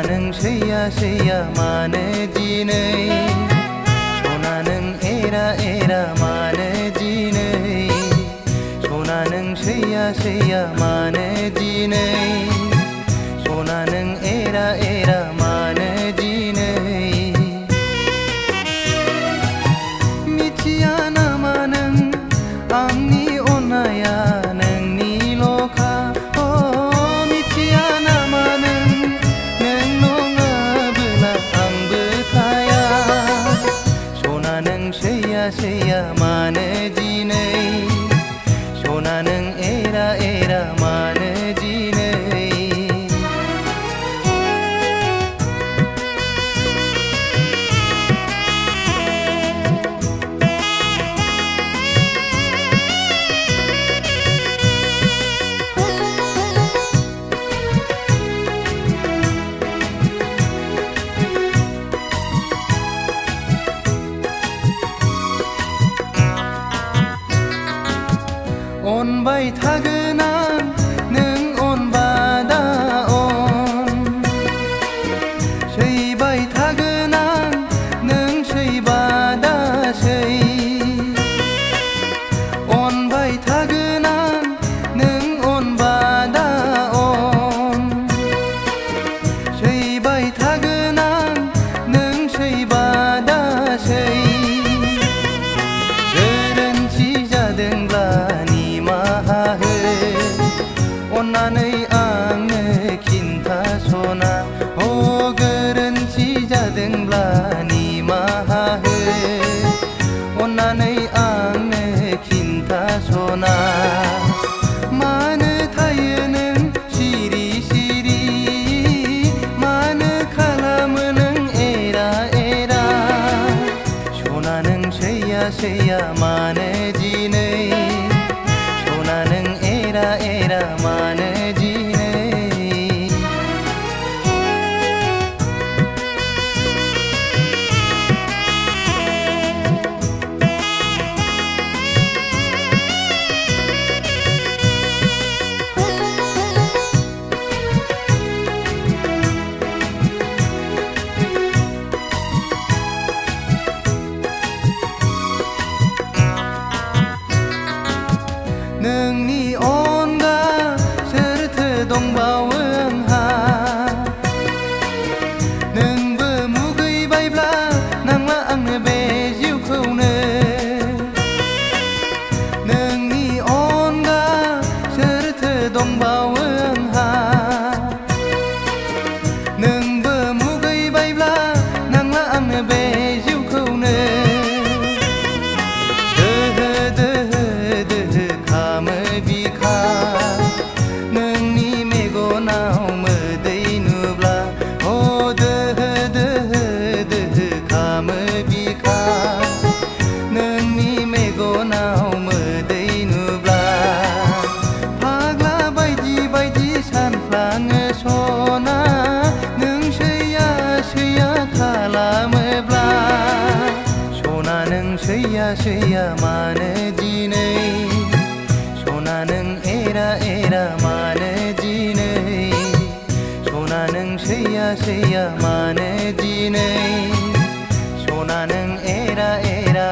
नों सैया सैया मानो दिनै सना नों एरा एरा मानो दिनै सना नों सैया सैया मानो दिनै सना नों एरा एरा मानो दिनै मिथिया नामा नों आंनि अननाया नोंनिल'खा मिथिया नामा नों सैया मानो दिनै सना नों एरा एरा मानो दिनै अनबाय थागोन आं नों अनबादा अन सैबाय थागोन आं नों सैबादा सै अनबाय थागोन आं नों अनबादा अन सैबाय थागोन आं नों सैबादा सै गोरोन्थि जादोंब्ला अन्नानै आंनो खिन्थासना गोरोन्थि जादोंब्ला निमाहा हो अन्नानै आंनो खिन्थासना मानो थायो नों सिरि सिरि मानो खालामो नों एरा एरा सना नों सैया सैया मानो दिनै सना नों एरा एरा मानो दिनै नोंनि अनगा सोरथो दंबावो आंहा नोंबो मुगैबायब्ला नांला आंनो बे जिउखौनो नोंनि अनगा सोरथो दंबावो आंहा नोंबो मुगैबायब्ला नांला आंनो बे जिउखौनो नोंनि मेगनाव मोदै नुब्ला दोहो दोहो दोहो खामो बिखा नोंनि मेगनाव मोदै नुब्ला फाग्ला बायदि बायदि सानफ्लाङो सना नों सैया सैया खालामोब्ला सना नों सैया सैया मानो दिनै सना नों एरा एरा मानो दिनै सना नों सैया सैया मानो दिनै सना नों एरा एरा